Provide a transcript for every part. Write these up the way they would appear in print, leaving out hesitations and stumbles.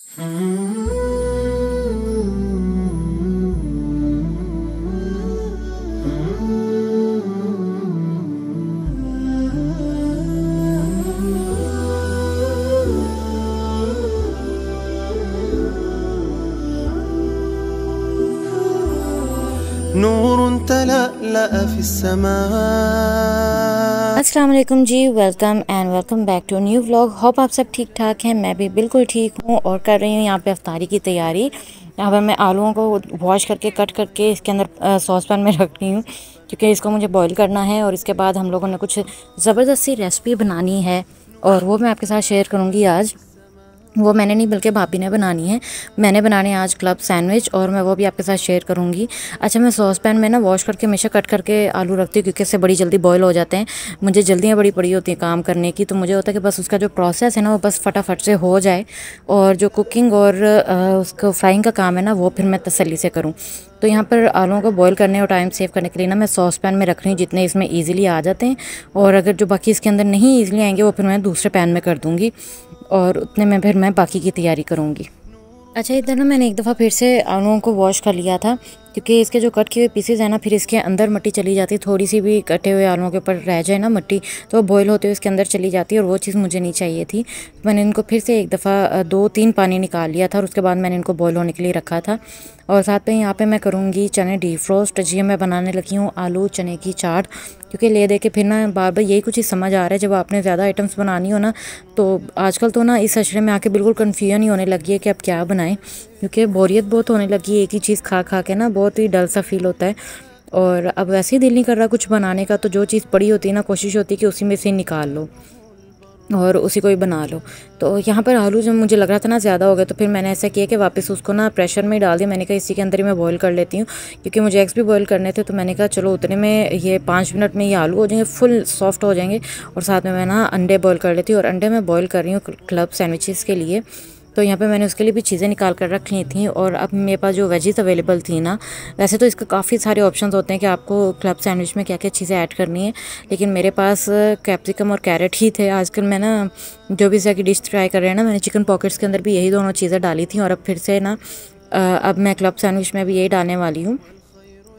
नूर तलअलअ फिस्समा। अस्सलाम वालेकुम जी, welcome and welcome back to new vlog. Hope आप सब ठीक ठाक हैं। मैं भी बिल्कुल ठीक हूँ और कर रही हूँ यहाँ पे अफ्तारी की तैयारी। यहाँ पर मैं आलूओं को वॉश करके कट करके इसके अंदर सॉस पैन में रख रही हूँ क्योंकि इसको मुझे बॉईल करना है और इसके बाद हम लोगों ने कुछ ज़बरदस्त सी रेसिपी बनानी है और वो मैं आपके साथ शेयर करूँगी आज। वो मैंने नहीं बल्कि भाभी ने बनानी है। मैंने बनाने आज क्लब सैंडविच और मैं वो भी आपके साथ शेयर करूँगी। अच्छा, मैं सॉस पैन में ना वॉश करके हमेशा कट करके आलू रखती हूँ क्योंकि इससे बड़ी जल्दी बॉईल हो जाते हैं। मुझे जल्दियाँ बड़ी पड़ी होती हैं काम करने की, तो मुझे होता है कि बस उसका जो प्रोसेस है ना वो बस फटाफट से हो जाए और जो कुकिंग और उसको फ्राइंग का काम है ना वो फिर मैं तसल्ली से करूँ। तो यहाँ पर आलूओं को बॉईल करने और टाइम सेव करने के लिए ना मैं सॉस पैन में रख रही हूँ जितने इसमें ईजिली आ जाते हैं, और अगर जो बाकी इसके अंदर नहीं ईजिली आएंगे वो फिर मैं दूसरे पैन में कर दूँगी और उतने में फिर मैं बाकी की तैयारी करूँगी। अच्छा, इधर ना मैंने एक दफ़ा फिर से आलूओं को वॉश कर लिया था क्योंकि इसके जो कट किए हुए पीसेज है ना फिर इसके अंदर मिट्टी चली जाती है। थोड़ी सी भी कटे हुए आलूओं के ऊपर रह जाए ना मिट्टी तो बॉईल होते हुए इसके अंदर चली जाती है और वो चीज़ मुझे नहीं चाहिए थी। तो मैंने इनको फिर से एक दफ़ा 2-3 पानी निकाल लिया था और उसके बाद मैंने इनको बॉईल होने के लिए रखा था। और साथ में यहाँ पे मैं करूँगी चने डीफ्रोस्ट। जी, मैं बनाने लगी हूँ आलू चने की चाट, क्योंकि ले दे के फिर ना बार बार यही कुछ ही समझ आ रहा है। जब आपने ज़्यादा आइटम्स बनानी हो ना तो आजकल तो ना इस अशरे में आके बिल्कुल कन्फ्यूजन ही होने लगी है कि अब क्या बनाएं, क्योंकि बोरियत बहुत होने लगी है एक ही चीज़ खा खा के ना, बहुत ही डल सा फील होता है। और अब वैसे ही दिल नहीं कर रहा कुछ बनाने का, तो जो चीज़ पड़ी होती है ना कोशिश होती है कि उसी में से निकाल लो और उसी को ही बना लो। तो यहाँ पर आलू जब मुझे लग रहा था ना ज़्यादा हो गया तो फिर मैंने ऐसा किया कि वापस उसको ना प्रेशर में डाल दिया। मैंने कहा इसी के अंदर ही मैं बॉईल कर लेती हूँ क्योंकि मुझे एग्स भी बॉईल करने थे। तो मैंने कहा चलो उतने में ये 5 मिनट में ये आलू हो जाएंगे, फुल सॉफ्ट हो जाएंगे। और साथ में मैं ना अंडे बॉईल कर लेती हूँ और अंडे मैं बॉईल कर रही हूँ क्लब सैंडविचेस के लिए। तो यहाँ पे मैंने उसके लिए भी चीज़ें निकाल कर रख ली थी। और अब मेरे पास जो वेजीज अवेलेबल थी ना, वैसे तो इसके काफ़ी सारे ऑप्शंस होते हैं कि आपको क्लब सैंडविच में क्या क्या चीज़ें ऐड करनी है, लेकिन मेरे पास कैप्सिकम और कैरेट ही थे। आजकल मैं ना जो भी की डिश ट्राई कर रहे हैं ना, मैंने चिकन पॉकेट्स के अंदर भी यही दोनों चीज़ें डाली थी और अब फिर से ना अब मैं क्लब सैंडविच में भी यही डालने वाली हूँ।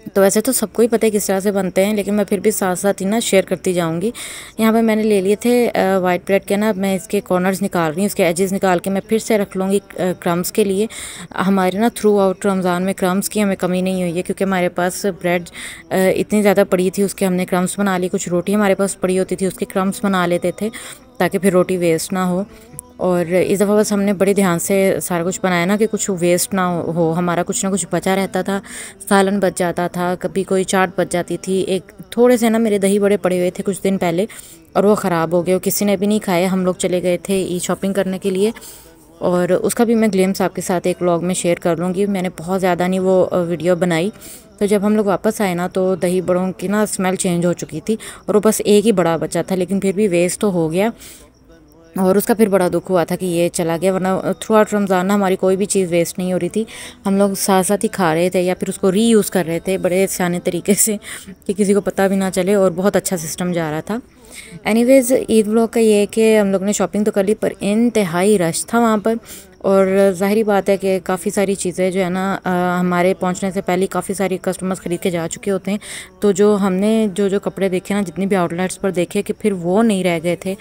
तो वैसे तो सबको ही पता है किस तरह से बनते हैं, लेकिन मैं फिर भी साथ साथ ही ना शेयर करती जाऊंगी। यहाँ पे मैंने ले लिए थे वाइट ब्रेड के ना, मैं इसके कॉर्नर्स निकाल रही हूँ, इसके एजेस निकाल के मैं फिर से रख लूँगी क्रम्स के लिए। हमारे ना थ्रू आउट रमज़ान में क्रम्स की हमें कमी नहीं हुई है क्योंकि हमारे पास ब्रेड इतनी ज़्यादा पड़ी थी, उसके हमने क्रम्स बना ली। कुछ रोटी हमारे पास पड़ी होती थी, उसके क्रम्स बना लेते थे ताकि फिर रोटी वेस्ट ना हो। और इस दफ़ा बस हमने बड़े ध्यान से सारा कुछ बनाया ना कि कुछ वेस्ट ना हो। हमारा कुछ ना कुछ बचा रहता था, सालन बच जाता था, कभी कोई चाट बच जाती थी। एक थोड़े से ना मेरे दही बड़े पड़े हुए थे कुछ दिन पहले और वो ख़राब हो गए, वो किसी ने भी नहीं खाए। हम लोग चले गए थे ई शॉपिंग करने के लिए और उसका भी मैं ग्लिम्स आपके साथ एक व्लॉग में शेयर कर लूँगी। मैंने बहुत ज़्यादा नहीं वो वीडियो बनाई। तो जब हम लोग वापस आए ना तो दही बड़ों की ना स्मेल चेंज हो चुकी थी और वो बस एक ही बड़ा बचा था, लेकिन फिर भी वेस्ट तो हो गया और उसका फिर बड़ा दुख हुआ था कि ये चला गया। वरना थ्रू आउट रमज़ान हमारी कोई भी चीज़ वेस्ट नहीं हो रही थी, हम लोग साथ साथ ही खा रहे थे या फिर उसको रीयूज़ कर रहे थे बड़े सियाने तरीके से कि किसी को पता भी ना चले, और बहुत अच्छा सिस्टम जा रहा था। एनीवेज़, ईद व्लॉग का ये है कि हम लोग ने शॉपिंग तो कर ली पर इंतहाई रश था वहाँ पर। और ज़ाहिरी बात है कि काफ़ी सारी चीज़ें जो है ना हमारे पहुंचने से पहले काफ़ी सारी कस्टमर्स ख़रीद के जा चुके होते हैं। तो जो हमने जो कपड़े देखे ना जितनी भी आउटलेट्स पर देखे कि फिर वो नहीं रह गए थे,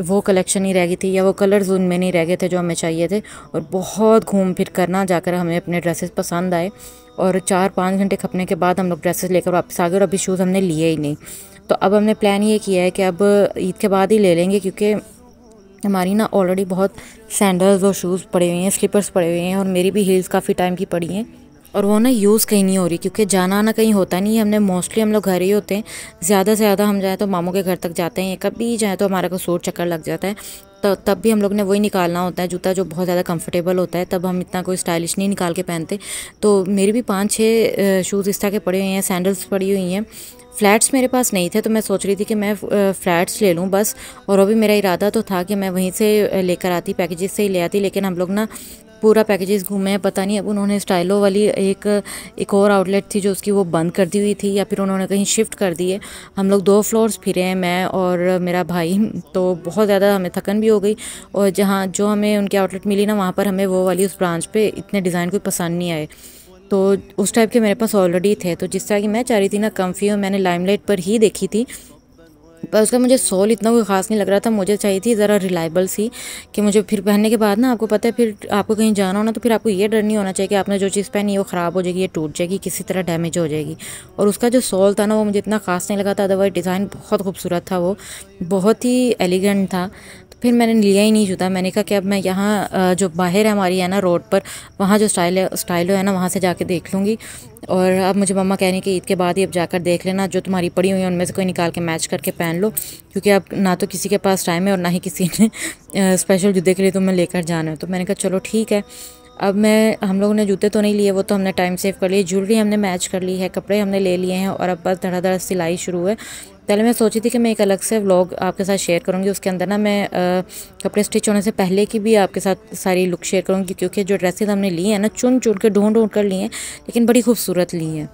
वो कलेक्शन नहीं रह गई थी या वो कलर्स उनमें नहीं रह गए थे जो हमें चाहिए थे। और बहुत घूम फिर करना जाकर हमें अपने ड्रेसेस पसंद आए और 4-5 घंटे खपने के बाद हम लोग ड्रेसेस लेकर वापस आ गए और अभी शूज़ हमने लिए ही नहीं। तो अब हमने प्लान ये किया है कि अब ईद के बाद ही ले लेंगे क्योंकि हमारी ना ऑलरेडी बहुत सैंडल्स और शूज़ पड़े हुए हैं, स्लीपर्स पड़े हुए हैं और मेरी भी हील्स काफ़ी टाइम की पड़ी हैं और वो ना यूज़ कहीं नहीं हो रही क्योंकि जाना आना कहीं होता नहीं है। हमने मोस्टली हम लोग घर ही होते हैं, ज़्यादा से ज़्यादा हम जाएँ तो मामू के घर तक जाते हैं, कभी जाएँ तो हमारा को सूट चक्कर लग जाता है। तो तब भी हम लोग ने वही निकालना होता है जूता जो बहुत ज़्यादा कंफर्टेबल होता है, तब हम इतना कोई स्टाइलिश नहीं निकाल के पहनते। तो मेरी भी 5-6 शूज़ इस तरह के पड़े हुए हैं, सैंडल्स पड़ी हुई हैं। फ्लैट्स मेरे पास नहीं थे तो मैं सोच रही थी कि मैं फ्लैट्स ले लूँ बस, और वो भी मेरा इरादा तो था कि मैं वहीं से लेकर आती, पैकेजेस से ही ले आती, लेकिन हम लोग ना पूरा पैकेजेस घूमे हैं। पता नहीं अब उन्होंने स्टाइलो वाली एक और आउटलेट थी जो उसकी वो बंद कर दी हुई थी या फिर उन्होंने कहीं शिफ्ट कर दी है। हम लोग 2 फ्लोर्स फिरे हैं, मैं और मेरा भाई, तो बहुत ज़्यादा हमें थकन भी हो गई। और जहाँ जो हमें उनकी आउटलेट मिली ना, वहाँ पर हमें वो वाली उस ब्रांच पे इतने डिज़ाइन कोई पसंद नहीं आए। तो उस टाइप के मेरे पास ऑलरेडी थे, तो जिस तरह की मैं चाह रही थी ना कम्फी, और मैंने लाइमलाइट पर ही देखी थी, पर उसका मुझे सोल इतना कोई ख़ास नहीं लग रहा था। मुझे चाहिए थी ज़रा रिलायबल सी, कि मुझे फिर पहनने के बाद ना, आपको पता है फिर आपको कहीं जाना हो ना, तो फिर आपको ये डर नहीं होना चाहिए कि आपने जो चीज़ पहनी है वो ख़राब हो जाएगी, ये टूट जाएगी, किसी तरह डैमेज हो जाएगी। और उसका जो सोल था ना, वो मुझे इतना ख़ास नहीं लगा था। अदरवाइज डिज़ाइन बहुत खूबसूरत था, वो बहुत ही एलिगेंट था। तो फिर मैंने लिया ही नहीं जूता। मैंने कहा कि अब मैं यहाँ जो बाहर है हमारी है ना रोड पर, वहाँ जो स्टाइलो है ना, वहाँ से जाके देख लूँगी। और अब मुझे मम्मा कह रही हैं कि ईद के बाद ही अब जाकर देख लेना, जो तुम्हारी पड़ी हुई है उनमें से कोई निकाल के मैच करके पहन लो, क्योंकि अब ना तो किसी के पास टाइम है और ना ही किसी ने स्पेशल जूते के लिए तुम्हें लेकर जाना है। तो मैंने कहा चलो ठीक है। अब हम लोगों ने जूते तो नहीं लिए, वो तो हमने टाइम सेव कर लिए, ज्वेलरी हमने मैच कर ली है, कपड़े हमने ले लिए हैं, और अब बस धड़ाधड़ सिलाई शुरू है। पहले मैं सोची थी कि मैं एक अलग से व्लॉग आपके साथ शेयर करूंगी, उसके अंदर ना मैं कपड़े स्टिच होने से पहले की भी आपके साथ सारी लुक शेयर करूंगी, क्योंकि जो ड्रेसेस हमने ली हैं ना, चुन चुन के ढूंढ ढूंढ कर ली हैं, लेकिन बड़ी खूबसूरत ली हैं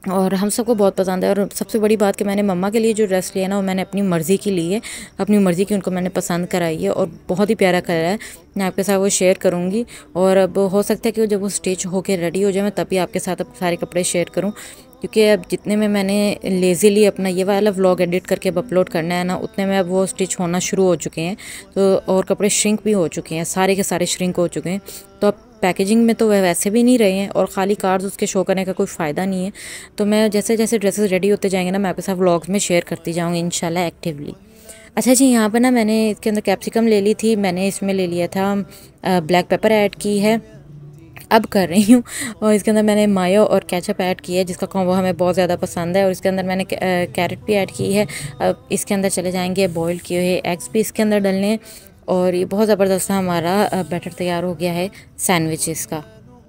और हम सबको बहुत पसंद है। और सबसे बड़ी बात कि मैंने मम्मा के लिए जो ड्रेस लिया ना, वो मैंने अपनी मर्ज़ी की ली है, अपनी मर्ज़ी की उनको मैंने पसंद कराई है, और बहुत ही प्यारा कलर है। मैं आपके साथ वो शेयर करूँगी, और अब हो सकता है कि जब वो स्टिच होकर रेडी हो जाए, मैं तभी आपके साथ अब सारे कपड़े शेयर करूँ, क्योंकि अब जितने में मैंने लेज़ीली अपना ये वाला व्लॉग एडिट करके अब अपलोड करना है ना, उतने में अब वो स्टिच होना शुरू हो चुके हैं। तो और कपड़े श्रिंक भी हो चुके हैं, सारे के सारे श्रिंक हो चुके हैं। तो अब पैकेजिंग में तो वह वैसे भी नहीं रहे हैं, और ख़ाली कार्ड्स उसके शो करने का कोई फ़ायदा नहीं है। तो मैं जैसे जैसे ड्रेसेस रेडी होते जाएंगे ना, मैं आपके साथ व्लॉग्स में शेयर करती जाऊँगी इंशाल्लाह एक्टिवली। अच्छा जी, यहाँ पर ना मैंने इसके अंदर कैप्सिकम ले ली थी, मैंने इसमें ले लिया था ब्लैक पेपर ऐड की है, अब कर रही हूँ। और इसके अंदर मैंने मायो और केचप ऐड की है, जिसका कॉम्बो हमें बहुत ज़्यादा पसंद है। और इसके अंदर मैंने कैरेट भी ऐड की है। अब इसके अंदर चले जाएंगे बॉयल किए हुए एग्स भी इसके अंदर डलने हैं, और ये बहुत ज़बरदस्त हमारा बैटर तैयार हो गया है सैंडविचेस का।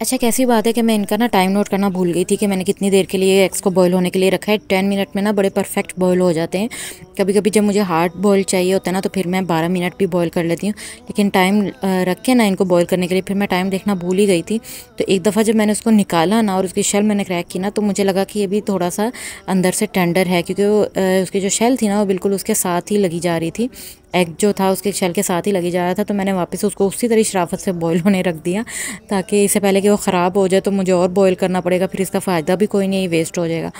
अच्छा, कैसी बात है कि मैं इनका ना टाइम नोट करना भूल गई थी कि मैंने कितनी देर के लिए एग्स को बॉईल होने के लिए रखा है। 10 मिनट में ना बड़े परफेक्ट बॉईल हो जाते हैं। कभी कभी जब मुझे हार्ड बॉईल चाहिए होता है ना, तो फिर मैं 12 मिनट भी बॉईल कर लेती हूँ, लेकिन टाइम रख के ना इनको बॉईल करने के लिए फिर मैं टाइम देखना भूल ही गई थी। तो एक दफ़ा जब मैंने उसको निकाला ना और उसकी शेल मैंने क्रैक की ना, तो मुझे लगा कि ये भी थोड़ा सा अंदर से टेंडर है, क्योंकि वो उसकी जो शेल थी ना, वो बिल्कुल उसके साथ ही लगी जा रही थी, एग जो था उसके शेल के साथ ही लगी जा रहा था। तो मैंने वापस उसको उसी तरह शराफत से बॉईल होने रख दिया, ताकि इससे पहले कि वो ख़राब हो जाए तो मुझे और बॉईल करना पड़ेगा, फिर इसका फ़ायदा भी कोई नहीं, वेस्ट हो जाएगा।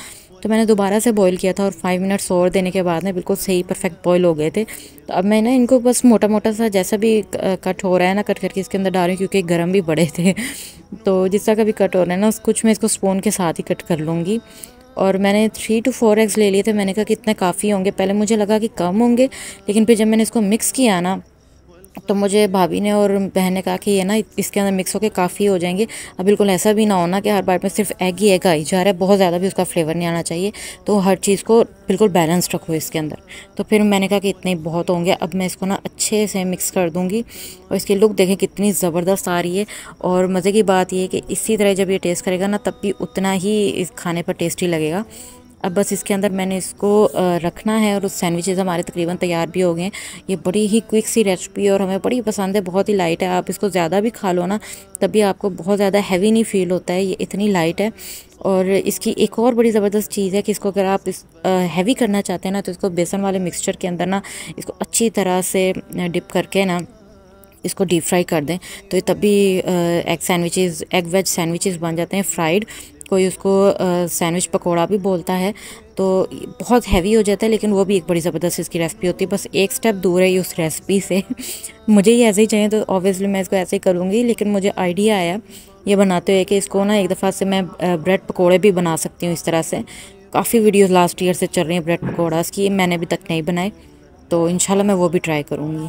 तो मैंने दोबारा से बॉईल किया था, और 5 मिनट्स और देने के बाद ना बिल्कुल सही परफेक्ट बॉईल हो गए थे। तो अब मैं ना इनको बस मोटा मोटा सा जैसा भी कट हो रहा है ना, कट करके इसके अंदर डाल रही हूँ, क्योंकि गर्म भी बड़े थे। तो जिस तरह का भी कट हो रहा है ना, कुछ मैं इसको स्पून के साथ ही कट कर लूँगी। और मैंने 3 to 4 एग्स ले लिए थे। मैंने कहा कि इतने काफ़ी होंगे, पहले मुझे लगा कि कम होंगे, लेकिन फिर जब मैंने इसको मिक्स किया ना, तो मुझे भाभी ने और बहन ने कहा कि ये ना इसके अंदर मिक्स होके काफ़ी हो जाएंगे। अब बिल्कुल ऐसा भी ना होना कि हर बार में सिर्फ एग ही एग आई जा रहा है, बहुत ज़्यादा भी उसका फ्लेवर नहीं आना चाहिए। तो हर चीज़ को बिल्कुल बैलेंस रखो इसके अंदर। तो फिर मैंने कहा कि इतने बहुत होंगे। अब मैं इसको ना अच्छे से मिक्स कर दूँगी, और इसकी लुक देखें कितनी ज़बरदस्त आ रही है। और मज़े की बात ये है कि इसी तरह जब ये टेस्ट करेगा ना, तब भी उतना ही इस खाने पर टेस्टी लगेगा। अब बस इसके अंदर मैंने इसको रखना है, और उस सैंडविचेस हमारे तकरीबन तैयार भी हो गए हैं। ये बड़ी ही क्विक सी रेसिपी है और हमें बड़ी पसंद है, बहुत ही लाइट है। आप इसको ज़्यादा भी खा लो ना, तभी आपको बहुत ज़्यादा हैवी नहीं फील होता है, ये इतनी लाइट है। और इसकी एक और बड़ी ज़बरदस्त चीज़ है कि इसको अगर आप इस हैवी करना चाहते हैं ना, तो इसको बेसन वाले मिक्सचर के अंदर ना इसको अच्छी तरह से डिप करके ना इसको डीप फ्राई कर दें, तो ये तभी एग वेज सैंडविचेस बन जाते हैं फ्राइड। कोई उसको सैंडविच पकोड़ा भी बोलता है। तो बहुत हैवी हो जाता है, लेकिन वो भी एक बड़ी ज़बरदस्त इसकी रेसिपी होती है। बस एक स्टेप दूर है ये उस रेसिपी से। मुझे ये ऐसे ही चाहिए, तो ऑब्वियसली मैं इसको ऐसे ही करूँगी, लेकिन मुझे आइडिया आया ये बनाते हुए कि इसको ना एक दफ़ा से मैं ब्रेड पकोड़े भी बना सकती हूँ इस तरह से। काफ़ी वीडियोज़ लास्ट ईयर से चल रही हैं ब्रेड पकौड़ास की, मैंने अभी तक नहीं बनाए, तो इंशाल्लाह मैं वो भी ट्राई करूँगी।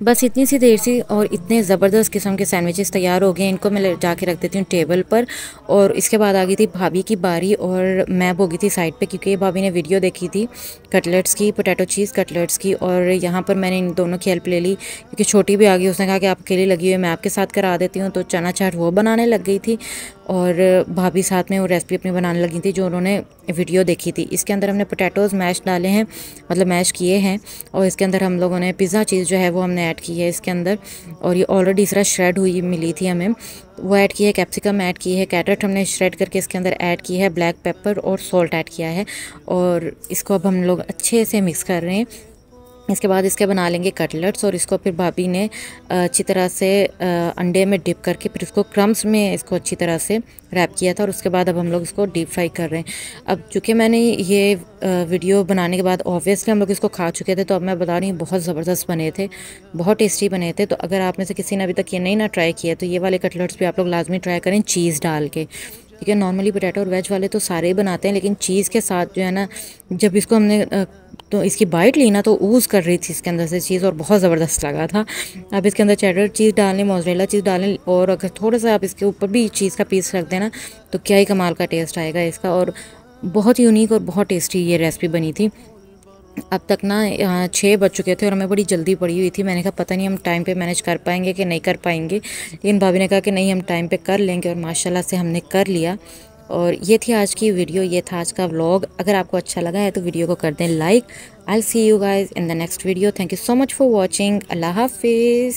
बस इतनी सी देर से और इतने ज़बरदस्त किस्म के सैंडविचेस तैयार हो गए। इनको मैं ले जाके रख देती हूँ टेबल पर। और इसके बाद आ गई थी भाभी की बारी और मैं हो गई थी साइड पे, क्योंकि भाभी ने वीडियो देखी थी कटलेट्स की, पोटैटो चीज़ कटलेट्स की। और यहाँ पर मैंने इन दोनों की हेल्प ले ली, क्योंकि छोटी भी आ गई। उसने कहा कि आप अकेली लगी हुई है, मैं आपके साथ करा देती हूँ। तो चना चाट वो बनाने लग गई थी और भाभी साथ में वो रेसिपी अपनी बनाने लगी थी जो उन्होंने वीडियो देखी थी। इसके अंदर हमने पोटैटोज़ मैश डाले हैं, मतलब मैश किए हैं। और इसके अंदर हम लोगों ने पिज़्ज़ा चीज़ जो है वो हमने ऐड की है इसके अंदर। और ये ऑलरेडी इस तरह श्रेड हुई मिली थी हमें, वो ऐड की है। कैप्सिकम ऐड की है, कैरेट हमने श्रेड करके इसके अंदर ऐड की है, ब्लैक पेपर और सॉल्ट ऐड किया है। और इसको अब हम लोग अच्छे से मिक्स कर रहे हैं। इसके बाद इसके बना लेंगे कटलेट्स। और इसको फिर भाभी ने अच्छी तरह से अंडे में डिप करके फिर इसको क्रम्स में इसको अच्छी तरह से रैप किया था। और उसके बाद अब हम लोग इसको डीप फ्राई कर रहे हैं। अब चूँकि मैंने ये वीडियो बनाने के बाद ऑब्वियसली हम लोग इसको खा चुके थे, तो अब मैं बता रही हूँ बहुत ज़बरदस्त बने थे, बहुत टेस्टी बने थे। तो अगर आप में से किसी ने अभी तक ये नहीं ना ट्राई किया तो ये वाले कटलेट्स भी आप लोग लाजमी ट्राई करें चीज़ डाल के। ठीक है, नॉर्मली पोटैटो और वेज वाले तो सारे ही बनाते हैं, लेकिन चीज़ के साथ जो है ना, जब इसको हमने तो इसकी बाइट ली ना तो ऊज़ कर रही थी इसके अंदर से चीज़, और बहुत ज़बरदस्त लगा था। अब इसके अंदर चेडर चीज़ डालें, मोज़रेला चीज़ डालें, और अगर थोड़ा सा आप इसके ऊपर भी चीज़ का पीस रख देना तो क्या ही कमाल का टेस्ट आएगा इसका। और बहुत यूनिक और बहुत टेस्टी ये रेसिपी बनी थी। अब तक ना 6 बज चुके थे और हमें बड़ी जल्दी पड़ी हुई थी। मैंने कहा पता नहीं हम टाइम पे मैनेज कर पाएंगे कि नहीं कर पाएंगे, लेकिन भाभी ने कहा कि नहीं हम टाइम पे कर लेंगे, और माशाल्लाह से हमने कर लिया। और ये थी आज की वीडियो, ये था आज का व्लॉग। अगर आपको अच्छा लगा है तो वीडियो को कर दें like. I will see you guys in the next video. Thank you so much for watching. अल्लाह हाफिज़।